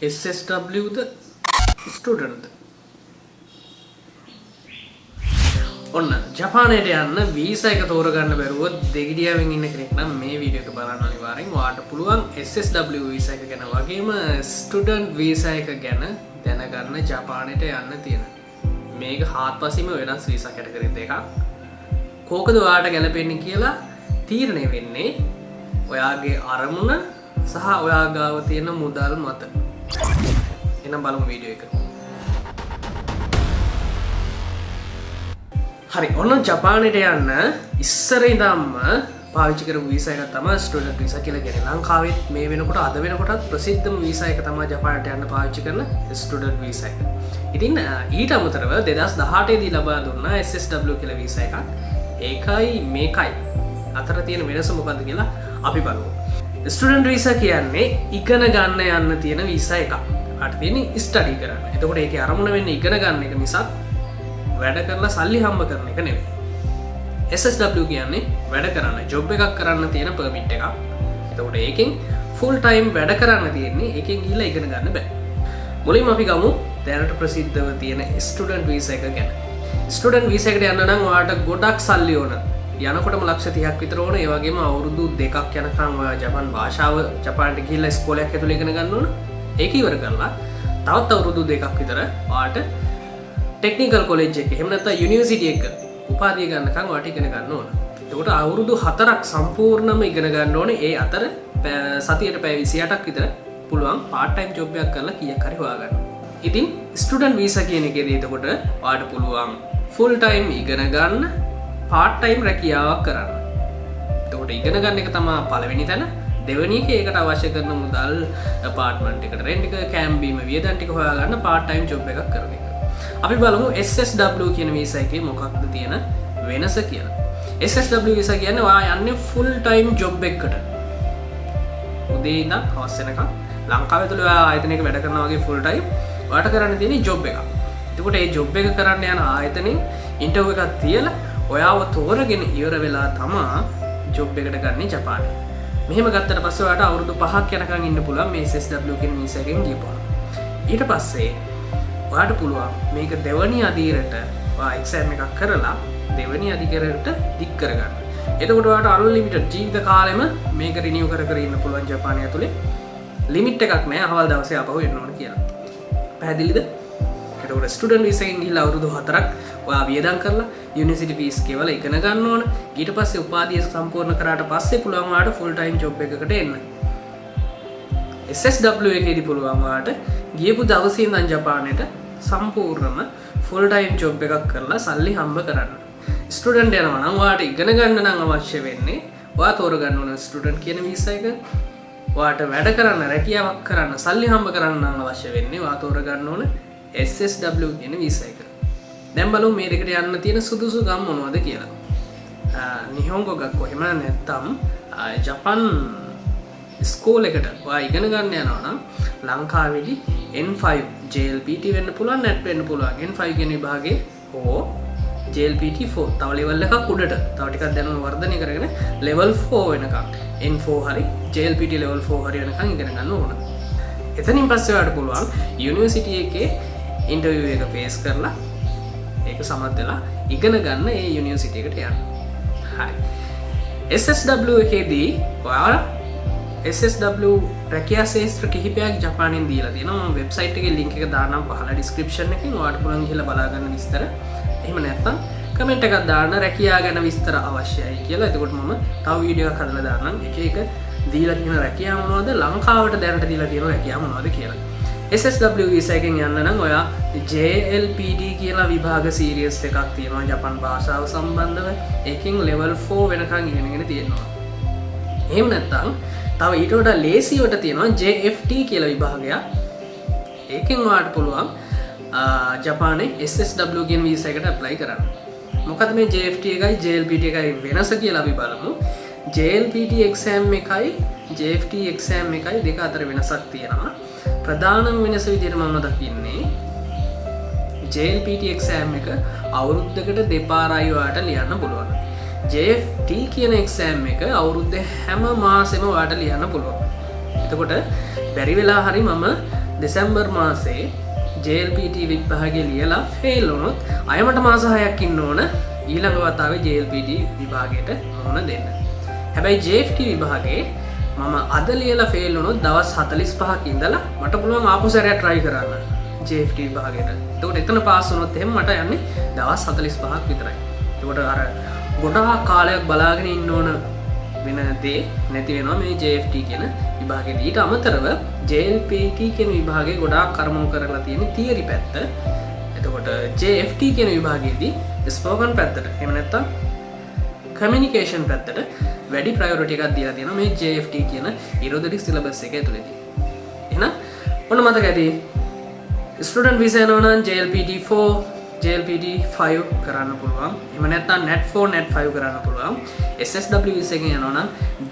SSW ද student ඔන්න ජපානයට යන්න visa එක තෝරගන්න බැරුව දෙගිඩියාවෙන් ඉන්න කෙනෙක් නම් මේ වීඩියෝ එක බලන්න අනිවාර්යෙන්. ඔයාලට පුළුවන් SSW වීසා එක ගැන වගේම ස්ටුඩන්ට් වීසා එක ගැන දැනගන්න ජපානයට යන්න තියෙන. මේක හාත්පසින්ම වෙනස් වීසා කැටගරි දෙකක්. කෝකද ඔයාලට ගැලපෙන්නේ කියලා තීරණය වෙන්නේ ඔයාගේ අරමුණ සහ ඔයා ගාව තියෙන මුදල් මත. එහෙනම් බලමු වීඩියෝ එක. හරි ඔන්න ජපානයට යන්න ඉස්සර ඉඳන්ම පාවිච්චි කරපු වීසා එක තමයි ස්ටුඩන්ට් වීසා කියලා කියන්නේ. ලංකාවෙත් මේ වෙනකොට අද වෙනකොටත් ප්‍රසිද්ධම වීසා එක තමයි ජපානයට යන්න පාවිච්චි කරන ස්ටුඩන්ට් වීසා එක. ඉතින් ඊට අමතරව 2018 දී ලබා දුන්නා SSW කියලා වීසා එකක්. ඒකයි මේකයි අතර තියෙන වෙනස මොකද්ද කියලා අපි බලමු. ස්ටුඩන්ට් වීසා කියන්නේ ඉගෙන ගන්න යන්න තියෙන වීසා එකක්. අට තියෙන්නේ ස්ටඩි කරන්න. එතකොට ඒකේ අරමුණ වෙන්නේ ඉගෙන ගන්න එක මිසක් වැඩ කරලා සල්ලි හම්බ කරන එක නෙවෙයි. SSW කියන්නේ වැඩ කරන්න ජොබ් එකක් කරන්න තියෙන පර්මිට් එකක්. එතකොට ඒකෙන් ෆුල් ටයිම් වැඩ කරන්න තියෙන්නේ. ඒකෙන් ගිහිල්ලා ඉගෙන ගන්න බෑ. මුලින්ම අපි ගමු දැනට ප්‍රසිද්ධව තියෙන ස්ටුඩන්ට් වීසා එක ගැන. ස්ටුඩන්ට් වීසා එකට යන්න නම් ඔයාලට ගොඩක් සල්ලි ඕන. යනකොටම ලක්ෂ 30ක් විතර ඕන. ඒ වගේම අවුරුදු 2ක් යනකම් ඔයා ජපාන් භාෂාව ජපානට ගිහිල්ලා ඉස්කෝලයක් ඇතුළේ ඉගෙන ගන්න ඕන. ඒක ඉවර කරලා තවත් අවුරුදු 2ක් විතර ඔයාලට ටෙක්නිකල් කොලෙජ් එක එහෙම නැත්නම් යුනිවර්සිටි එක උපාධිය ගන්නකම් ඔයාලට ඉගෙන ගන්න ඕන. එතකොට අවුරුදු 4ක් සම්පූර්ණයෙන්ම ඉගෙන ගන්න ඕනේ. ඒ අතර සතියට පැය 28ක් විතර පුළුවන් පාර්ට් ටයිම් ජොබ් එකක් කරලා කීයක් හරි හොයාගන්න. ඉතින් ස්ටුඩන්ට් වීසා කියන එකේදී එතකොට ඔයාලට පුළුවන් ෆුල් ටයිම් ඉගෙන ගන්න පාර්ට් ටයිම් රැකියාවක් කරන්න. එතකොට ඉගෙන ගන්න එක තමයි පළවෙනි තැන. දෙවෙනි එක ඒකට අවශ්‍ය කරන මුදල් අපාර්ට්මන්ට් එකට රෙන්ට් එක කැම්ප් බීම වියදම් ටික හොයාගන්න පාර්ට් ටයිම් ජොබ් එකක් කරන එක. අපි බලමු SSW කියන වීසා එකේ මොකක්ද තියෙන වෙනස කියලා. SSW වීසා කියන්නේ ඔයා යන්නේ ෆුල් ටයිම් ජොබ් එකකට. උදේ ඉඳන් හවස වෙනකම් ලංකාවේ තුල ඔයා ආයතනයක වැඩ කරනවා වගේ ෆුල් ටයිම් ඔයාට කරන්න තියෙන්නේ ජොබ් එකක්. එතකොට මේ ජොබ් එක කරන්න යන ආයතනෙන් ඉන්ටර්විව් එකක් තියලා ඔයාව තෝරගෙන ඉවර වෙලා තමා ජොබ් එකට ගන්නේ ජපානයේ. මෙහෙම ගත්තට පස්සේ ඔයාට අවුරුදු 5ක් යනකම් ඉන්න පුළුවන් මේ SSW කියන වීසා එකෙන් ගියපුවා. ඊට පස්සේ ඔයාට පුළුවන් මේක දෙවනි අදියරට ඔයා එක්සෑම් එකක් කරලා දෙවනි අදියරට දික් කරගන්න. එතකොට ඔයාට අන්ලිමිටඩ් ජීවිත කාලෙම මේක රිනියු කර කර ඉන්න පුළුවන් ජපානය ඇතුලේ. ලිමිට් එකක් නැහැ අවල් දවසේ ආපහු එන්න ඕන කියලා. පැහැදිලිද? එතකොට ස්ටුඩන්ට් වීසා එකෙන් ගිහලා අවුරුදු 4ක් ඔයා වියදම් කරලා යුනිවර්සිටි ෆීස් ගෙවලා ඉගෙන ගන්න ඕන. ඊට පස්සේ උපාධිය සම්පූර්ණ කරාට පස්සේ පුළුවන් ඔයාට ෆුල් ටයිම් ජොබ් එකකට එන්න. SSW එකේදී පුළුවන් ඔයාට ගියපු දවසේ ඉඳන් ජපානයට සම්පූර්ණම ෆුල් ටයිම් ජොබ් එකක් කරලා සල්ලි හම්බ කරන්න. ස්ටුඩන්ට් යනවා නම් ඔයාට ඉගෙන ගන්න නම් අවශ්‍ය වෙන්නේ ඔයා තෝරගන්න ඕන ස්ටුඩන්ට් කියන වීසා එක. ඔයාට වැඩ කරන්න රැකියාවක් කරන්න සල්ලි හම්බ කරන්න නම් අවශ්‍ය වෙන්නේ ඔයා තෝරගන්න ඕන SSW කියන වීසා එක. දැන් බලමු මේ දෙකට යන්න තියෙන සුදුසුකම් මොනවද කියලා. නිහොන්ගෝ ගක්කෝ එහෙම නැත්නම් ජපාන් ස්කෝල් එකට ඔයා ඉගෙන ගන්න යනවා නම් ලංකාවේදී N5 JLPT වෙන්න පුළුවන් නැට් වෙන්න පුළුවන්. N5 කියන විභාගේ හෝ JLPT 4 තව ලෙවල් එකක් උඩට තව ටිකක් දැනුම වර්ධනය කරගෙන level 4 වෙනකම් N4 හරි JLPT level 4 හරි වෙනකම් ඉගෙන ගන්න ඕන. එතනින් පස්සේ ඔයාලට පුළුවන් යුනිවර්සිටි එකේ ඉන්ටර්විව් එක ෆේස් කරලා ඒක සමත් වෙලා ඉගෙන ගන්න ඒ යුනිවර්සිටි එකට යන්න. හරි. SSW එකේදී ඔයාලා SSW රැකියා ශාස්ත්‍ර කිහිපයක් ජපානයෙන් දීලා තියෙනවා. මම වෙබ්සයිට් එකේ link එක දාන්නම් පහළ description එකෙන්. ඔයාලට පුළුවන් ගිහලා බලා ගන්න විස්තර. එහෙම නැත්නම් කමෙන්ට් එකක් දාන්න රැකියා ගැන විස්තර අවශ්‍යයි කියලා. එතකොට මම තව වීඩියෝ එකක් හදලා දාන්නම්. එක එක දීලා තියෙන රැකියා මොනවද, ලංකාවට දැනට දීලා තියෙන රැකියා මොනවද කියලා. SSW වීසා එකෙන් යන්න නම් ඔයා JLPT කියලා විභාග සීරියස් එකක් තියෙනවා ජපාන් භාෂාව සම්බන්ධව. ඒකෙන් level 4 වෙනකන් ඉගෙනගෙන තියෙනවා. එහෙම නැත්නම් තව ඊට වඩා ලේසියට තියෙනවා JFT කියලා විභාගයක්. ඒකෙන් ඔයාලට පුළුවන් ජපානයේ SSW කියන වීසා එකට ඇප්ලයි කරන්න. මොකද මේ JFT එකයි JLPT එකයි වෙනස කියලා අපි බලමු. JLPT exam එකයි JFT exam එකයි දෙක අතර වෙනසක් තියෙනවා. ප්‍රධානම වෙනස විදිහට මම දකින්නේ JLPT exam එක අවුරුද්දකට දෙපාරයි ඔයාලට ලියන්න පුළුවන්. JFT කියන එක්සෑම් එක අවුරුද්දේ හැම මාසෙම ඔයාලට ලියන්න පුළුවන්. එතකොට බැරි වෙලා හරි මම දෙසැම්බර් මාසේ JLPT විභාගේ ලියලා ෆේල් වුණොත් අයමට මාස 6ක් ඉන්න ඕන ඊළඟ වතාවේ JLPT විභාගයට මුහුණ දෙන්න. හැබැයි JFT විභාගේ මම අද ලියලා ෆේල් වුණොත් දවස් 45ක් ඉඳලා මට පුළුවන් ආපහු සැරයක් try කරන්න JFT විභාගයට. එතකොට එතන පාස් වුණොත් එහෙනම් මට යන්නේ දවස් 45ක් විතරයි. එතකොට අර ගොඩාක් කාලයක් බලාගෙන ඉන්න ඕන වෙන දේ නැති වෙනවා මේ JFT කියන විභාගයට. ඊට අමතරව JLPT කියන විභාගේ ගොඩාක් කර්මණු කරලා තියෙන තියරි පැත්ත. එතකොට JFT කියන විභාගයේදී ස්පෝකන් පැත්තට එහෙම නැත්නම් කමියුනිකේෂන් පැත්තට වැඩි ප්‍රයොරිටි එකක් දීලා තියෙනවා මේ JFT කියන ඉරෝදෙටික් සිලබස් එක ඇතුළේදී. එහෙනම් ඔන්න මතක ඇති ස්ටුඩන්ට් වීසා එනවා නම් JLPT 4 JLPT 5 කරන්න පුළුවන්. එහෙම නැත්නම් NET 4 NET 5 කරන්න පුළුවන්. SSW වීසා එකෙන් යනවා නම්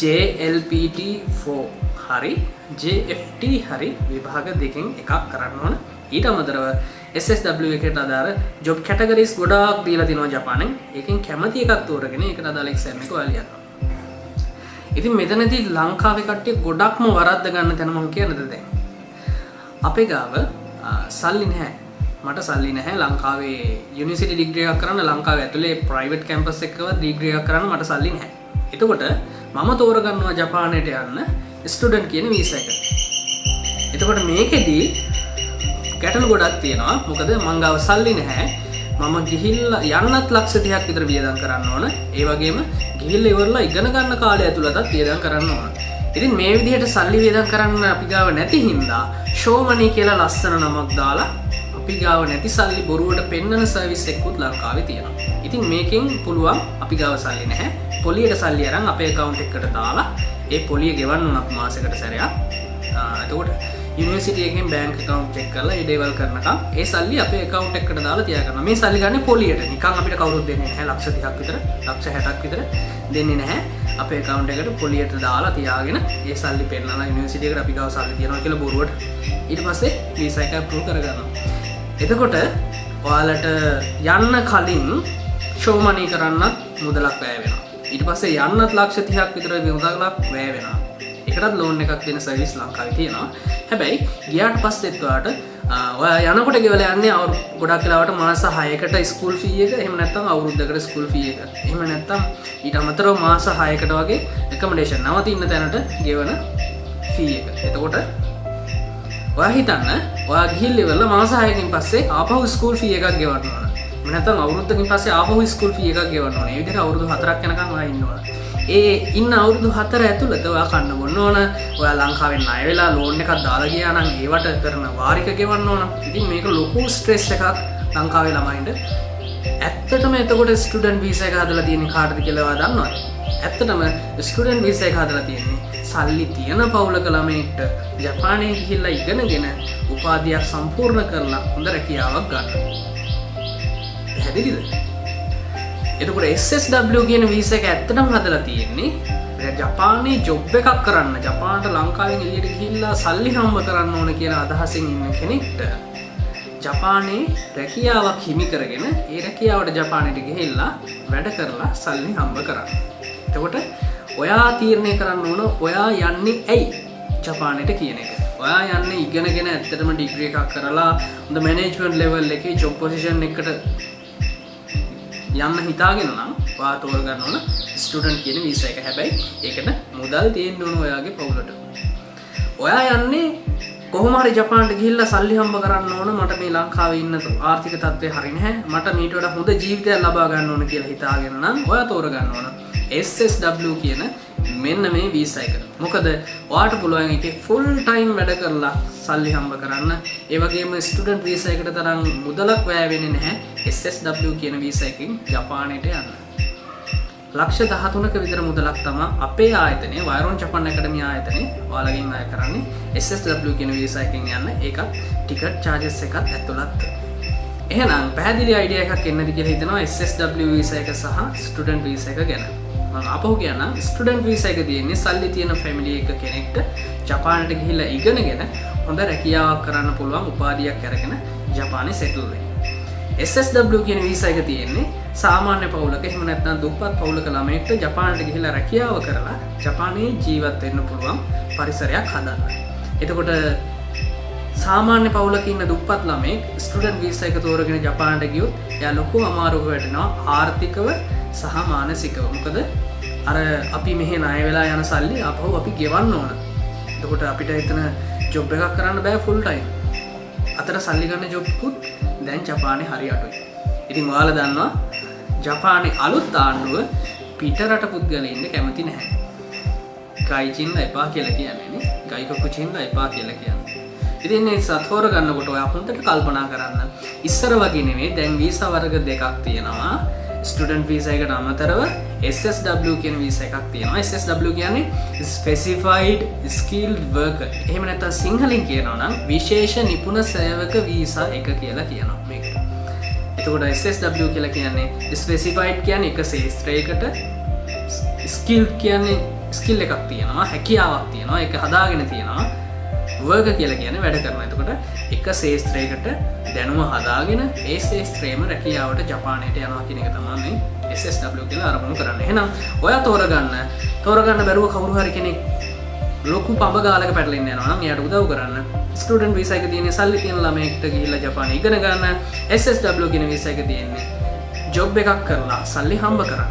JLPT 4 හරි JFT හරි විභාග දෙකෙන් එකක් කරන්න ඕන. ඊට අමතරව SSW එකට අදාළ ජොබ් කැටගරිස් ගොඩාක් දීලා තිනවා ජපානෙන්. ඒකෙන් කැමති එකක් තෝරගෙන ඒකට අදාළ එක්සෑම් එක ඔයාලා ලියන්න. ඉතින් මෙතනදී ලංකාවේ කට්ටිය ගොඩක්ම වරද්ද ගන්න තැන මම කියන්නද දැන්. අපේ ගාව සල්ලි නැහැ. මට සල්ලි නැහැ ලංකාවේ යුනිවර්සිටි ඩිග්‍රී එකක් කරන්න ලංකාවේ ඇතුලේ ප්‍රයිවට් කැම්පස් එකකවත් ඩිග්‍රී එකක් කරන්න මට සල්ලි නැහැ. එතකොට මම තෝරගන්නවා ජපානයට යන්න ස්ටුඩන්ට් කියන වීසා එක. එතකොට මේකෙදී ගැටලු ගොඩක් තියෙනවා. මොකද මං ගාව සල්ලි නැහැ. මම ගිහිල්ලා යන්නත් ලක්ෂ 30ක් විතර වියදම් කරන්න ඕන. ඒ වගේම ගිහිල්ලා ඉවරලා ඉගෙන ගන්න කාලය ඇතුළතත් වියදම් කරන්න ඕන. ඉතින් මේ විදිහට සල්ලි වියදම් කරන්න අපි ගාව නැති හින්දා ෂෝ මනි කියලා ලස්සන නමක් දාලා අපි ගාව නැති සල්ලි බොරුවට පෙන්නන සර්විස් එකකුත් ලංකාවේ තියෙනවා. ඉතින් මේකෙන් පුළුවන් අපි ගාව සල්ලි නැහැ. පොලියට සල්ලි අරන් අපේ account එකකට දාලා ඒ පොලිය ගෙවන්න ඕන අපි මාසෙකට සැරයක්. එතකොට යුනිවර්සිටි එකෙන් බැංක් account check කරලා ඒ දේවල් කරනකම් ඒ සල්ලි අපේ account එකකට දාලා තියාගන්න. මේ සල්ලි ගන්න පොලියට. නිකන් අපිට කවුරුත් දෙන්නේ නැහැ. ලක්ෂ 30ක් විතර, ලක්ෂ 60ක් විතර දෙන්නේ නැහැ. අපේ account එකට පොලියට දාලා තියාගෙන ඒ සල්ලි පෙන්නලා යුනිවර්සිටි එකට අපි ගාව සල්ලි තියනවා කියලා බොරුවට ඊට පස්සේ වීසා එක අප්‍රූව් කරගන්නවා. එතකොට ඔයාලට යන්න කලින් ෂෝ මනි කරන්නත් මුදලක් වැය වෙනවා. ඊට පස්සේ යන්නත් ලක්ෂ 30ක් විතර මුදලක් වැය වෙනවා. ඒකටත් ලෝන් එකක් දෙන සර්විස් ලංකාවේ තියෙනවා. හැබැයි ගියාට පස්සෙත් ඔයාට ඔයා යනකොට ගෙවලා යන්නේ ගොඩක් වෙලාවට මාස 6කට ස්කූල් ෆී එක, එහෙම නැත්නම් අවුරුද්දකට ස්කූල් ෆී එක. එහෙම නැත්නම් ඊට අමතරව මාස 6කට වගේ ඇකොමඩේෂන් නවතින තැනට ගෙවන ෆී එක. එතකොට ඔයා හිතන්න ඔයා ගිහිල්ලා ඉවරලා මාස 6කින් පස්සේ ආපහු ස්කූල් ෆී එකක් ගෙවන්න ඕන. එහෙම නැත්නම් අවුරුද්දකින් පස්සේ ආපහු ස්කූල් ෆී එකක් ගෙවන්න ඕන. මේ විදිහට අවුරුදු 4ක් යනකම් ඔයා ඉන්න ඕන. ඒ ඉන්න අවුරුදු 4 ඇතුළත ඔයා කන්න බොන්න ඕන. ඔයා ලංකාවෙන් ණය වෙලා ලෝන් එකක් දාලා ගියා නම් ඒවට කරන වාරික ගෙවන්න ඕන. ඉතින් මේක ලොකු ස්ට්‍රෙස් එකක් ලංකාවේ ළමයින්ට. ඇත්තටම එතකොට ස්ටුඩන්ට් වීසා එක හදලා තියෙන්නේ කාටද කියලා ඔයා දන්නවද? ඇත්තටම ස්ටුඩන්ට් වීසා එක හදලා තියෙන්නේ සල්ලි තියෙන පවුලක ළමයෙක්ට ජපානයේ ගිහිල්ලා ඉගෙනගෙන උපාධියක් සම්පූර්ණ කරලා හොඳ රැකියාවක් ගන්න. පැහැදිලිද? එතකොට SSW කියන වීසා එක ඇත්තටම හදලා තියෙන්නේ ජපානයේ ජොබ් එකක් කරන්න, ජපානට ලංකාවෙන් එළියට ගිහිල්ලා සල්ලි හම්බ කරන්න ඕන කියන අදහසින් ඉන්න කෙනෙක්ට ජපානයේ රැකියාවක් හිමි කරගෙන ඒ රැකියාවට ජපානයට ගිහිල්ලා වැඩ කරලා සල්ලි හම්බ කරන්න. එතකොට ඔයා තීරණය කරන්න ඕන ඔයා යන්නේ ඇයි ජපානයට කියන එක. ඔයා යන්නේ ඉගෙනගෙන ඇත්තටම ඩිග්‍රී එකක් කරලා හොඳ මැනේජ්මන්ට් ලෙවල් එකේ ජොබ් පොසිෂන් එකකට යන්න හිතාගෙන නම් ඔයා තෝරගන්න ඕන ස්ටුඩන්ට් කියන වීසා එක. හැබැයි ඒකට මුදල් තියෙන්න ඕන ඔයාගේ පවුලට. ඔයා යන්නේ කොහොම හරි ජපානට ගිහිල්ලා සල්ලි හම්බ කරන්න ඕන. මට මේ ලංකාවේ ඉන්න ආර්ථික තත්ත්වය හරි නැහැ. මට මීට වඩා හොඳ ජීවිතයක් ලබා ගන්න ඕන කියලා හිතාගෙන නම් ඔයා තෝරගන්න ඕන SSW කියන මෙන්න මේ වීසා එක. මොකද ඔයාට පුළුවන් එකේ ෆුල් ටයිම් වැඩ කරලා සල්ලි හම්බ කරන්න. ඒ වගේම ස්ටුඩන්ට් වීසා එකට තරම් මුදලක් වැය වෙන්නේ නැහැ SSW කියන වීසා එකකින් ජපානයට යන්න. ලක්ෂ 13ක විතර මුදලක් තමයි අපේ ආයතනයේ වයරොන් ජපාන් ඇකඩමි ආයතනයේ ඔයාලගෙන් අය කරන්නේ SSW කියන වීසා එකකින් යන්න. ඒකත් ටිකට් චාර්ජස් එකත් ඇතුළත්. එහෙනම් පැහැදිලි අයිඩියා එකක් එන්නද කියලා හිතනවා SSW වීසා එක සහ ස්ටුඩන්ට් වීසා එක ගැන. මම අපහු කියනවා ස්ටුඩන්ට් වීසා එක තියෙන්නේ සල්ලි තියෙන ෆැමිලි එක කෙනෙක්ට ජපානට ගිහිල්ලා ඉගෙනගෙන හොඳ රැකියාවක් කරන්න පුළුවන් උපාධියක් අරගෙන ජපානයේ සෙටල් වෙන්න. SSW කියන වීසා එක තියෙන්නේ සාමාන්‍ය පවුලක එහෙම නැත්නම් දුප්පත් පවුලක ළමයෙක්ට ජපානට ගිහිල්ලා රැකියාව කරලා ජපානයේ ජීවත් වෙන්න පුළුවන් පරිසරයක් හදන්න. එතකොට සාමාන්‍ය පවුලක ඉන්න දුප්පත් ළමෙක් ස්ටුඩන්ට් වීසා එක තෝරගෙන ජපානට ගියොත් එයා ලොකු අමාරුවක වැටෙනවා ආර්ථිකව සහ මානසිකව. මොකද අර අපි මෙහෙ ණය වෙලා යන සල්ලි අපහු අපි ගෙවන්න ඕන. එතකොට අපිට එතන ජොබ් එකක් කරන්න බෑ ෆුල් ටයිම්. අතර සල්ලි ගන්න ජොබ් කුත් දැන් ජපානයේ හරි අඩුයි. ඉතින් ඔයාලා දන්නවා ජපානයේ අලුත් ආණ්ඩුව පිටරට පුද්ගලයින්ට කැමති නැහැ. ගයිචින්ද එපා කියලා කියන්නේ නේ. ගයිකොකුචින්ද එපා කියලා කියන්නේ. ඉතින් මේ සතෝර ගන්නකොට ඔයා හොඳට කල්පනා කරන්න. ඉස්සර වගේ නෙමෙයි දැන් වීසා වර්ග දෙකක් තියෙනවා. ස්ටුඩන්ට් වීසා එකට අමතරව SSW කියන වීසා එකක් තියෙනවා. SSW කියන්නේ Specified Skilled Worker. එහෙම නැත්නම් සිංහලෙන් කියනවා නම් විශේෂ නිපුණ සේවක වීසා එක කියලා කියනවා මේකට. එතකොට SSW කියලා කියන්නේ Specified කියන්නේ එක ශාස්ත්‍රයකට, Skilled කියන්නේ ස්කිල් එකක් තියෙනවා, හැකියාවක් තියෙනවා, ඒක හදාගෙන තියෙනවා. වර්ක කියලා කියන්නේ වැඩ කරනවා. එතකොට එක ශාස්ත්‍රයකට දැනුම හදාගෙන ඒ ශාස්ත්‍රයේම රැකියාවට ජපානයට යනවා කියන එක තමයි මේ SSW කියලා අරමුණු කරන්නේ. එහෙනම් ඔයා තෝරගන්න බැරුව කවුරු හරි කෙනෙක් ලොකු පඹ ගාලක පැටලෙන්න යනවා නම් එයාට උදව් කරන්න. ස්ටුඩන්ට් වීසා එක තියෙන සල්ලි තියෙන ළමයෙක්ට ගිහිල්ලා ජපානයේ ඉගෙන ගන්න. SSW කියන වීසා එක තියෙන්නේ ජොබ් එකක් කරලා සල්ලි හම්බ කරන්න.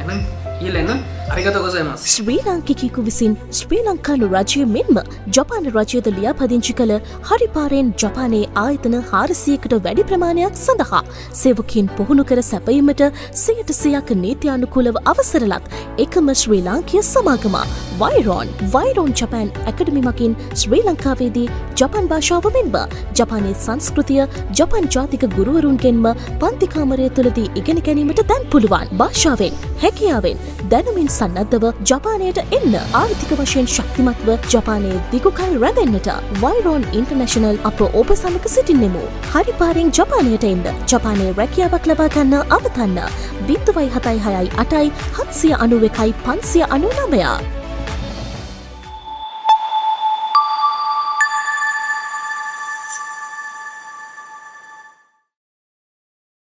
එහෙනම් ඊළඟ ශ්‍රී ලාංකිකයෙකු විසින් ශ්‍රී ලංකානු රජය මෙන්ම ජපාන රජයද ලියාපදිංචි කළ හරිපාරෙන් ජපානයේ ආයතන 400කට වැඩි ප්‍රමාණයක් සඳහා සේවකයන් පුහුණු කර සැපයීමට 100% නීත්‍යානුකූලව අවසරලත් එකම ශ්‍රී ලාංකීය සමාගම වයිරොන් ජපාන් ඇකඩමි මගින් ශ්‍රී ලංකාවේදී ජපාන් භාෂාව මෙන්ම ජපානයේ සංස්කෘතිය ජපාන් ජාතික ගුරුවරුන්ගෙන්ම පන්ති කාමරය තුළදී ඉගෙන ගැනීමට දැන් පුළුවන්. භාෂාවෙන් හැකියාවෙන් දැනුමින් සන්නද්ධව ජපානයට එන්න ආර්ථික වශයෙන් ශක්තිමත්ව ජපානයේ දිගුකල් රැඳෙන්නට වයිරොන් ඉන්ටර්නැෂනල් අප ඔබ සමග සිටින්නෙමු. හරිපාරෙන් ජපානයට එන්න ජපානයේ රැකියාවක් ලබා ගන්න අවතන්න 076 8 791 599